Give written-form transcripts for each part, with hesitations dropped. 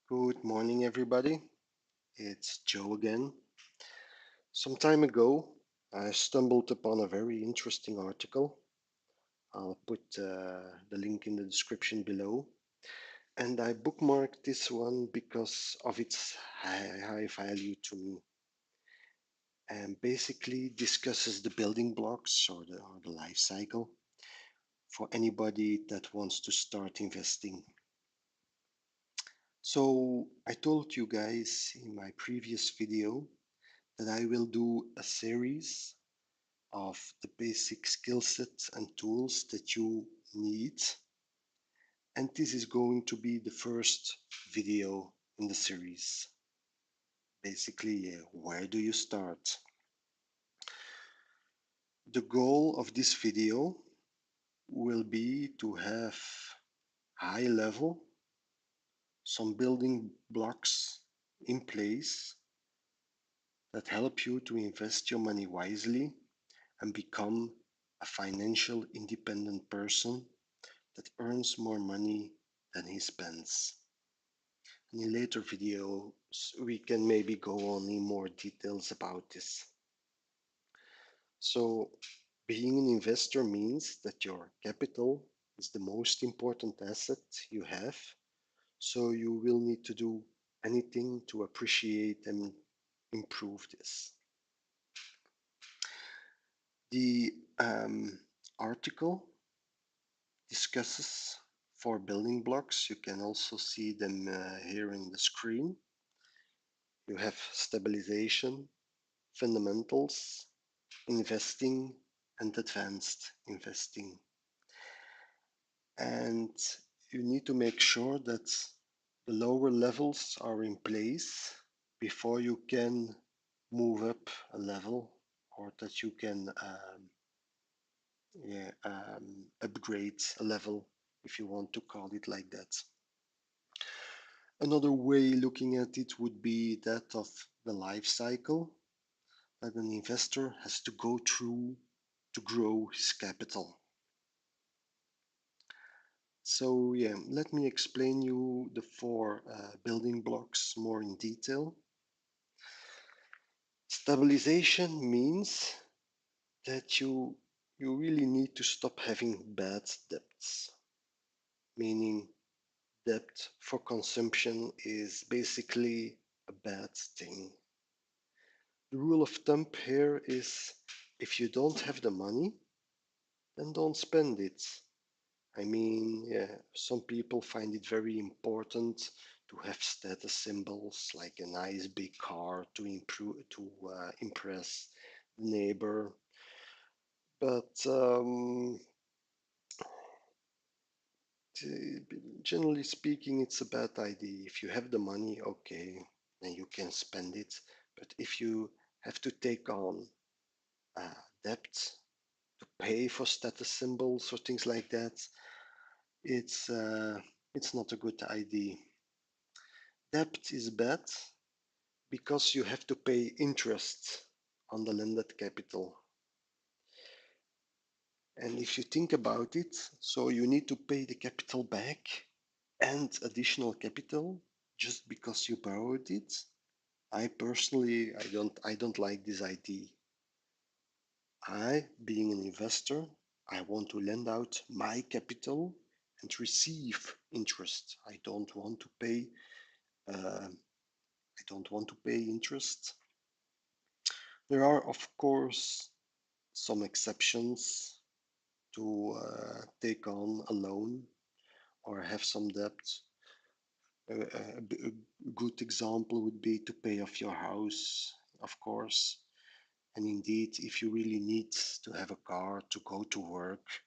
Good morning, everybody. It's Joe again. Some time ago, I stumbled upon a very interesting article. I'll put the link in the description below. And I bookmarked this one because of its high value to me, and basically discusses the building blocks or the life cycle for anybody that wants to start investing. So, I told you guys in my previous video that I will do a series of the basic skill sets and tools that you need. And this is going to be the first video in the series. Basically, where do you start? The goal of this video will be to have high level, some building blocks in place that help you to invest your money wisely and become a financial independent person that earns more money than he spends. And in later videos, we can maybe go on in more details about this. So, being an investor means that your capital is the most important asset you have. So, you will need to do anything to appreciate and improve this. The article discusses 4 building blocks. You can also see them here in the screen. You have stabilization, fundamentals, investing, and advanced investing. And you need to make sure that the lower levels are in place before you can move up a level, or that you can upgrade a level, if you want to call it like that. Another way looking at it would be that of the life cycle that an investor has to go through to grow his capital. So yeah, let me explain you the 4 building blocks more in detail. Stabilization means that you really need to stop having bad debts, meaning debt for consumption is basically a bad thing. The rule of thumb here is if you don't have the money, then don't spend it. I mean, yeah, some people find it very important to have status symbols like a nice big car to impress the neighbor. But generally speaking, it's a bad idea. If you have the money, okay, then you can spend it. But if you have to take on debt to pay for status symbols or things like that, it's uh, it's not a good idea. Debt is bad because you have to pay interest on the lended capital. And if you think about it, so you need to pay the capital back and additional capital just because you borrowed it. I personally, I don't like this idea. I, being an investor, I want to lend out my capital and receive interest. I don't want to pay interest. There are, of course, some exceptions to take on a loan or have some debt. A good example would be to pay off your house, of course. And indeed, if you really need to have a car to go to work,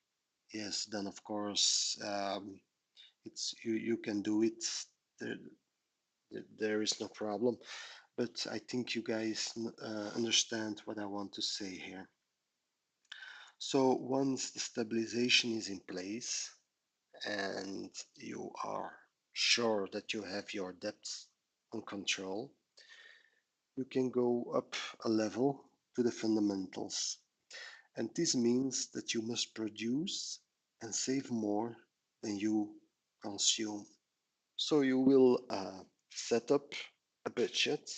yes, then of course you can do it. There, there is no problem. But I think you guys understand what I want to say here. So once the stabilization is in place and you are sure that you have your debts on control, you can go up a level to the fundamentals. And this means that you must produce and save more than you consume. So you will set up a budget.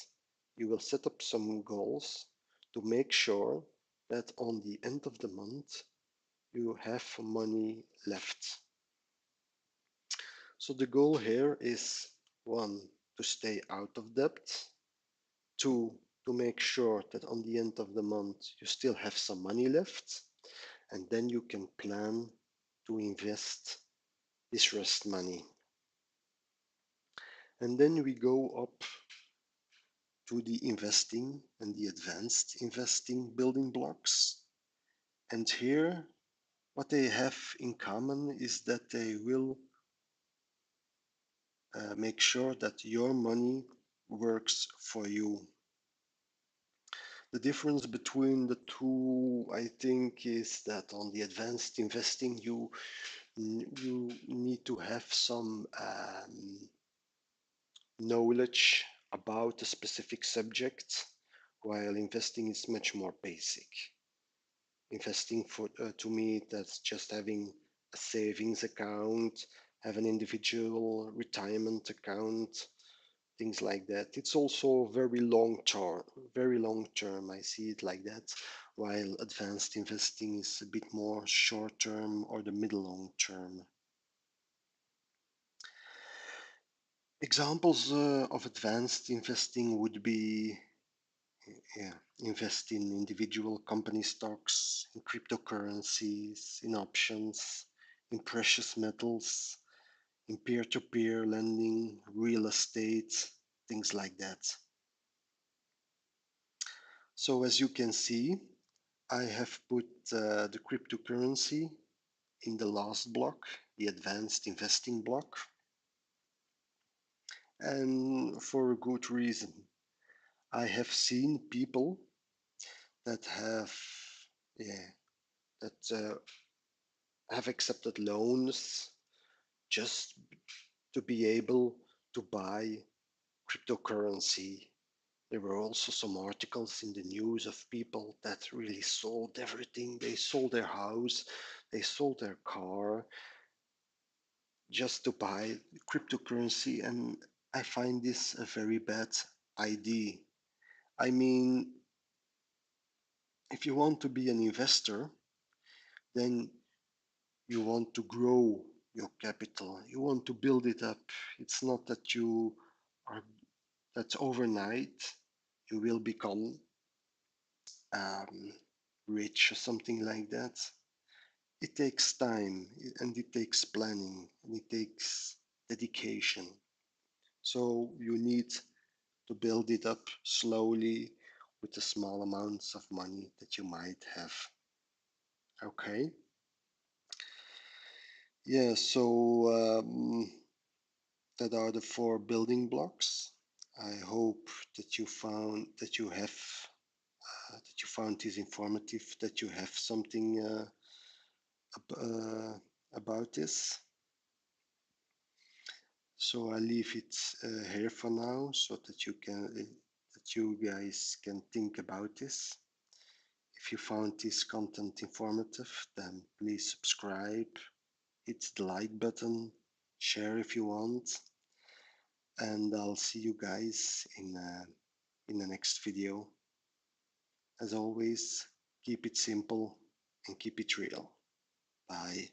You will set up some goals to make sure that on the end of the month you have money left. So the goal here is one, to stay out of debt, two, to make sure that on the end of the month you still have some money left, and then you can plan to invest this rest money. And then we go up to the investing and the advanced investing building blocks. And here, what they have in common is that they will make sure that your money works for you. The difference between the two, I think, is that on the advanced investing, you need to have some knowledge about a specific subject, while investing is much more basic. Investing to me, that's just having a savings account, have an individual retirement account, things like that. It's also very long term. I see it like that, while advanced investing is a bit more short term or the middle long term. Examples of advanced investing would be yeah, invest in individual company stocks, in cryptocurrencies, in options, in precious metals, in peer-to-peer lending, real estate, things like that. So as you can see, I have put the cryptocurrency in the last block, the advanced investing block, and for a good reason. I have seen people that yeah, that have accepted loans just to be able to buy cryptocurrency. There were also some articles in the news of people that really sold everything. They sold their house, they sold their car just to buy cryptocurrency. And I find this a very bad idea. I mean, if you want to be an investor, then you want to grow your capital, you want to build it up. It's not that you are that overnight you will become um, rich or something like that. It takes time and it takes planning and it takes dedication. So you need to build it up slowly with the small amounts of money that you might have. Okay. Yeah, so that are the four building blocks. I hope that you found this informative, that you have something about this. So I leave it here for now, so that you guys can think about this. If you found this content informative, then please subscribe, hit the like button, share if you want, and I'll see you guys in the next video. As always, keep it simple and keep it real. Bye.